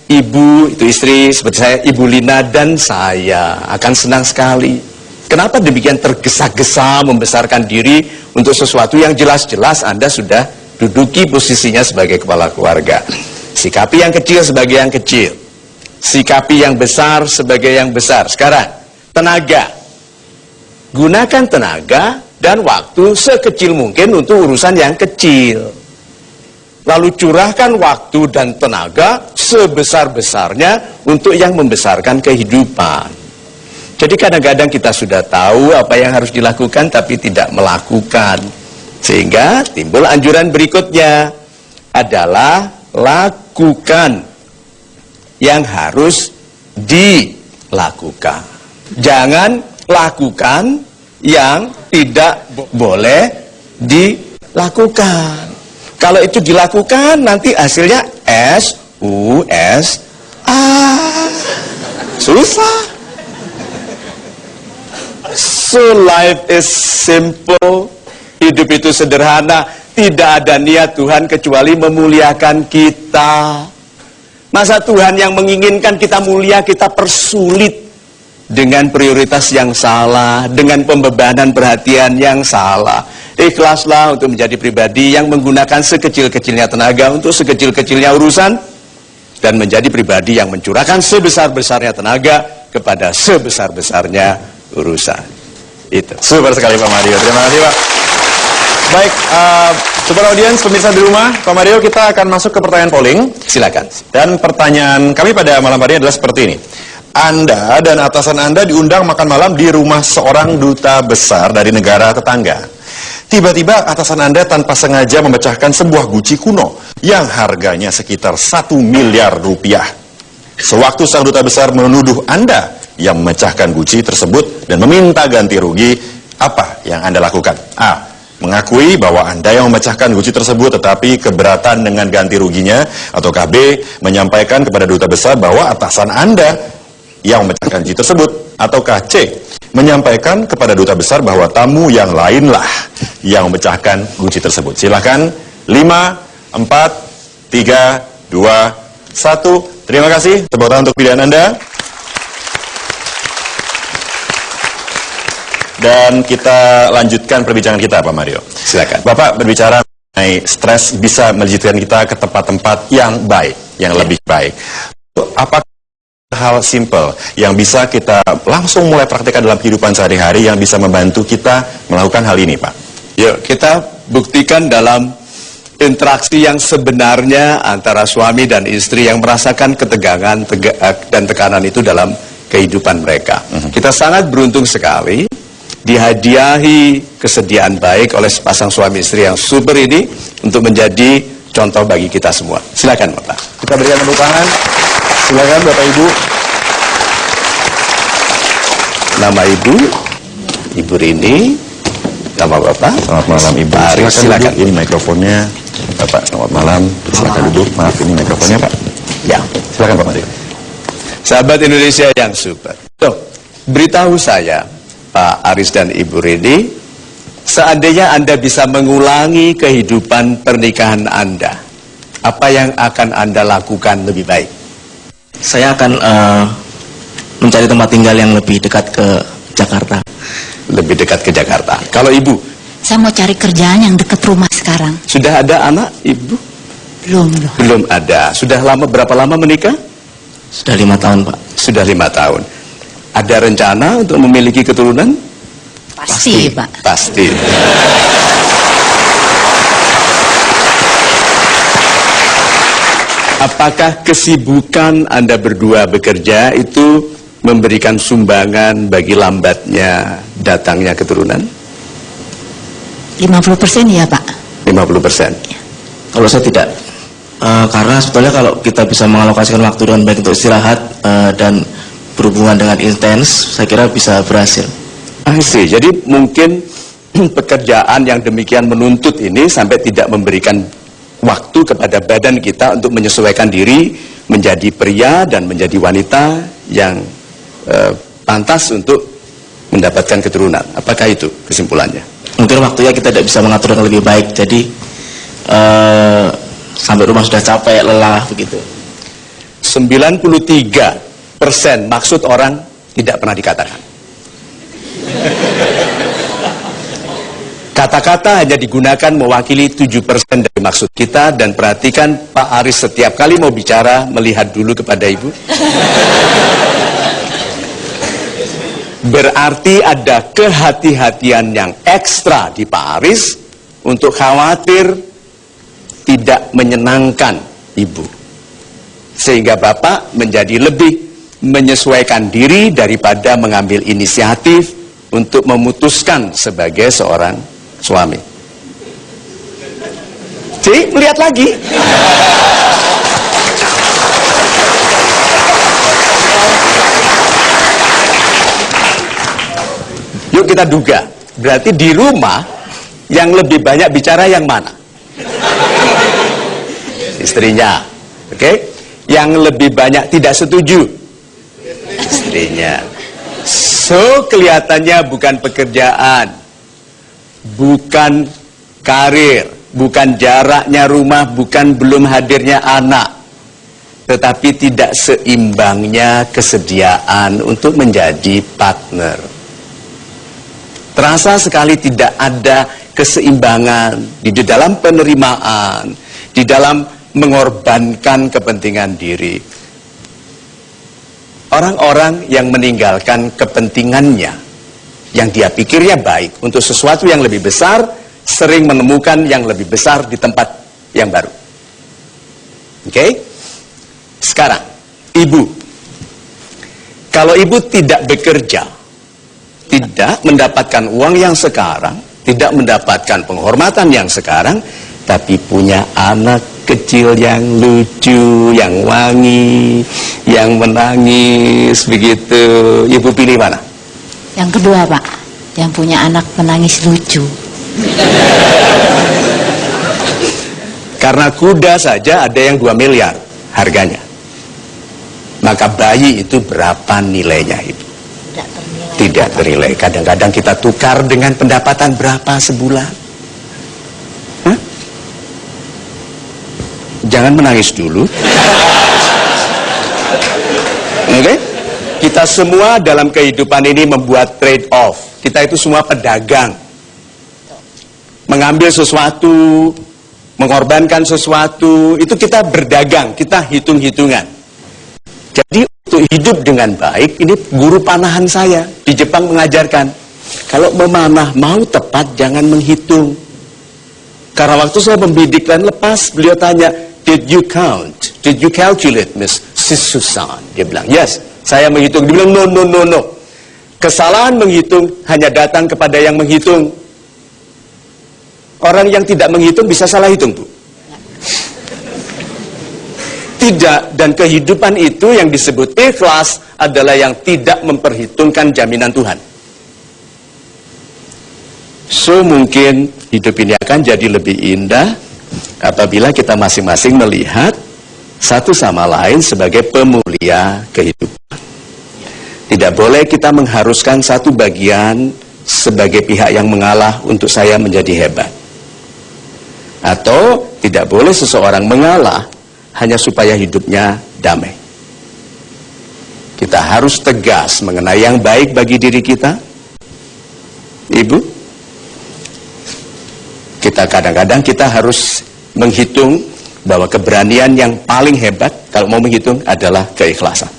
ibu, itu istri seperti saya, Ibu Lina dan saya akan senang sekali. Kenapa demikian tergesa-gesa membesarkan diri untuk sesuatu yang jelas-jelas Anda sudah duduki posisinya sebagai kepala keluarga. Sikapi yang kecil sebagai yang kecil, sikapi yang besar sebagai yang besar. Sekarang, tenaga. Gunakan tenaga dan waktu sekecil mungkin untuk urusan yang kecil. Lalu curahkan waktu dan tenaga sebesar-besarnya untuk yang membesarkan kehidupan. Jadi kadang-kadang kita sudah tahu apa yang harus dilakukan tapi tidak melakukan. Sehingga timbul anjuran berikutnya adalah lakukan yang harus dilakukan. Jangan lakukan yang tidak boleh dilakukan. Kalau itu dilakukan nanti hasilnya S-U-S-A. Susah. So life is simple. Hidup itu sederhana. Tidak ada niat Tuhan kecuali memuliakan kita. Masa Tuhan yang menginginkan kita mulia kita persulit dengan prioritas yang salah, dengan pembebanan perhatian yang salah. Ikhlaslah untuk menjadi pribadi yang menggunakan sekecil-kecilnya tenaga untuk sekecil-kecilnya urusan, dan menjadi pribadi yang mencurahkan sebesar-besarnya tenaga kepada sebesar-besarnya urusan. Itu. Super sekali Pak Mario, terima kasih Pak. Baik, super audience, pemirsa di rumah, Pak Mario, kita akan masuk ke pertanyaan polling. Silakan. Dan pertanyaan kami pada malam hari ini adalah seperti ini. Anda dan atasan Anda diundang makan malam di rumah seorang duta besar dari negara tetangga. Tiba-tiba atasan Anda tanpa sengaja memecahkan sebuah guci kuno yang harganya sekitar 1 miliar rupiah. Sewaktu sang duta besar menuduh Anda yang memecahkan guci tersebut dan meminta ganti rugi, apa yang Anda lakukan? A. Mengakui bahwa Anda yang memecahkan guci tersebut tetapi keberatan dengan ganti ruginya, atau B. Menyampaikan kepada duta besar bahwa atasan Anda yang memecahkan guci tersebut, atau C. Menyampaikan kepada duta besar bahwa tamu yang lainlah yang memecahkan guci tersebut. Silakan. 5, 4, 3, 2, 1. Terima kasih. Tepuk tangan untuk pilihan Anda. Dan kita lanjutkan perbincangan kita, Pak Mario. Silakan. Bapak berbicara mengenai stres bisa melejitkan kita ke tempat-tempat yang baik, yang lebih baik. Apakah hal simple yang bisa kita langsung mulai praktekkan dalam kehidupan sehari-hari yang bisa membantu kita melakukan hal ini, Pak? Yuk, kita buktikan dalam interaksi yang sebenarnya antara suami dan istri yang merasakan ketegangan dan tekanan itu dalam kehidupan mereka. Kita sangat beruntung sekali dihadiahi kesediaan baik oleh sepasang suami istri yang super ini untuk menjadi contoh bagi kita semua. Silakan, Bapak. Kita berikan tepuk tangan. Silakan Bapak Ibu. Nama Ibu, Ibu Rini. Nama Bapak. Selamat malam Ibu. Silakan. Ini mikrofonnya. Bapak, selamat malam. Silakan duduk. Maaf, ini mikrofonnya Pak. Ya, silakan Pak Mario. Sahabat Indonesia yang super. Tuh, beritahu saya, Pak Aris dan Ibu Rini, seandainya Anda bisa mengulangi kehidupan pernikahan Anda, apa yang akan Anda lakukan lebih baik? Saya akan mencari tempat tinggal yang lebih dekat ke Jakarta. Lebih dekat ke Jakarta. Kalau Ibu? Saya mau cari kerjaan yang dekat rumah sekarang. Sudah ada anak, Ibu? Belum. Belum ada. Sudah berapa lama menikah? Sudah 5 tahun, Pak. Sudah 5 tahun. Ada rencana untuk memiliki keturunan? Pasti, Pak. Pasti. Apakah kesibukan Anda berdua bekerja itu memberikan sumbangan bagi lambatnya datangnya keturunan? 50% ya, Pak. 50%. Kalau saya tidak, karena sebetulnya kalau kita bisa mengalokasikan waktu dengan baik untuk istirahat dan berhubungan dengan intens, saya kira bisa berhasil. Jadi mungkin pekerjaan yang demikian menuntut ini sampai tidak memberikan waktu kepada badan kita untuk menyesuaikan diri menjadi pria dan menjadi wanita yang pantas untuk mendapatkan keturunan. Apakah itu kesimpulannya? Mungkin waktunya kita tidak bisa mengatur dengan lebih baik, jadi sampai rumah sudah capek, lelah, begitu. 93% maksud orang tidak pernah dikatakan. Kata-kata hanya digunakan mewakili 7% dari maksud kita. Dan perhatikan Pak Aris setiap kali mau bicara melihat dulu kepada Ibu. Berarti ada kehati-hatian yang ekstra di Pak Aris untuk khawatir tidak menyenangkan Ibu. Sehingga Bapak menjadi lebih menyesuaikan diri daripada mengambil inisiatif untuk memutuskan sebagai seorang suami. Jadi, melihat lagi. Yuk kita duga. Berarti di rumah yang lebih banyak bicara yang mana? Istrinya. Oke? Yang lebih banyak tidak setuju? Istrinya. So, kelihatannya bukan pekerjaan, bukan karir, bukan jaraknya rumah, bukan belum hadirnya anak, tetapi tidak seimbangnya kesediaan untuk menjadi partner. Terasa sekali tidak ada keseimbangan di dalam penerimaan, di dalam mengorbankan kepentingan diri. Orang-orang yang meninggalkan kepentingannya, yang dia pikirnya baik untuk sesuatu yang lebih besar, sering menemukan yang lebih besar di tempat yang baru. Oke? Sekarang, Ibu. Kalau Ibu tidak bekerja, tidak mendapatkan uang yang sekarang, tidak mendapatkan penghormatan yang sekarang, tapi punya anak kecil yang lucu, yang wangi, yang menangis, begitu. Ibu pilih mana? Yang kedua, Pak. Yang punya anak menangis lucu. Karena kuda saja ada yang 2 miliar harganya. Maka bayi itu berapa nilainya, Ibu? Tidak ternilai. Kadang-kadang kita tukar dengan pendapatan berapa sebulan. Jangan menangis dulu. Oke? Kita semua dalam kehidupan ini membuat trade off. Kita itu semua pedagang. Mengambil sesuatu, mengorbankan sesuatu, itu kita berdagang, kita hitung-hitungan. Jadi untuk hidup dengan baik, ini guru panahan saya di Jepang mengajarkan, kalau memanah mau tepat jangan menghitung. Karena waktu saya membidik dan lepas, beliau tanya, "Did you count? Did you calculate, Miss Sisusan?" Dia bilang, "Yes, saya menghitung." Dia bilang, no. Kesalahan menghitung hanya datang kepada yang menghitung. Orang yang tidak menghitung bisa salah hitung, Bu. Tidak, dan kehidupan itu yang disebut ikhlas adalah yang tidak memperhitungkan jaminan Tuhan. So, mungkin hidup ini akan jadi lebih indah apabila kita masing-masing melihat satu sama lain sebagai pemulia kehidupan. Tidak boleh kita mengharuskan satu bagian sebagai pihak yang mengalah untuk saya menjadi hebat. Atau tidak boleh seseorang mengalah hanya supaya hidupnya damai. Kita harus tegas mengenai yang baik bagi diri kita. Ibu, kita kadang-kadang kita harus menghitung bahwa keberanian yang paling hebat kalau mau menghitung adalah keikhlasan.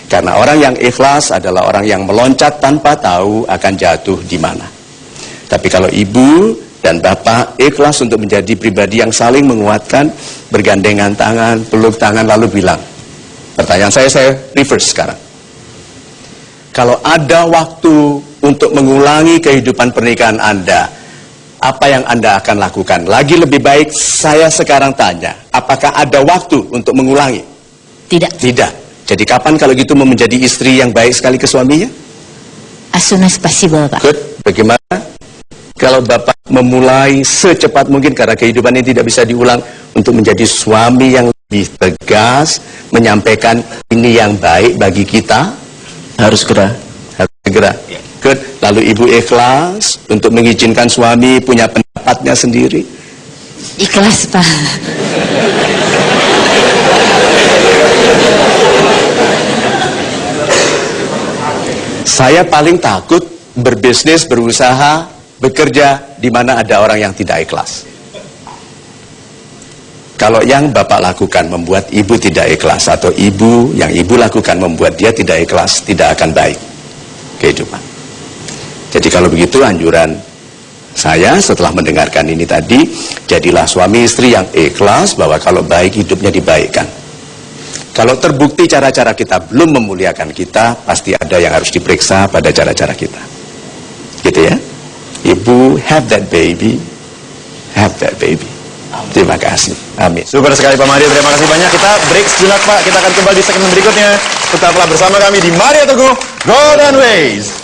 Karena orang yang ikhlas adalah orang yang meloncat tanpa tahu akan jatuh di mana. Tapi kalau ibu dan bapak ikhlas untuk menjadi pribadi yang saling menguatkan, bergandengan tangan, peluk tangan, lalu bilang, pertanyaan saya reverse sekarang. Kalau ada waktu untuk mengulangi kehidupan pernikahan Anda, apa yang Anda akan lakukan? Lagi lebih baik saya sekarang tanya, apakah ada waktu untuk mengulangi? Tidak. Tidak. Jadi kapan kalau gitu mau menjadi istri yang baik sekali ke suaminya? As soon as possible, Pak. Good. Bagaimana kalau Bapak memulai secepat mungkin karena kehidupan ini tidak bisa diulang untuk menjadi suami yang lebih tegas, menyampaikan ini yang baik bagi kita? Harus segera. Harus segera. Good. Lalu ibu ikhlas untuk mengizinkan suami punya pendapatnya sendiri? Ikhlas, Pak. Saya paling takut berbisnis, berusaha, bekerja di mana ada orang yang tidak ikhlas. Kalau yang Bapak lakukan membuat ibu tidak ikhlas, atau yang ibu lakukan membuat dia tidak ikhlas, tidak akan baik kehidupan. Jadi kalau begitu anjuran saya setelah mendengarkan ini tadi, jadilah suami istri yang ikhlas, bahwa kalau baik hidupnya dibaikkan. Kalau terbukti cara-cara kita belum memuliakan kita, pasti ada yang harus diperiksa pada cara-cara kita. Gitu ya. Ibu, have that baby. Have that baby. Terima kasih. Amin. Super sekali Pak Mario, terima kasih banyak. Kita break sejenak Pak, kita akan kembali di segmen berikutnya. Tetaplah bersama kami di Mario Teguh Golden Ways.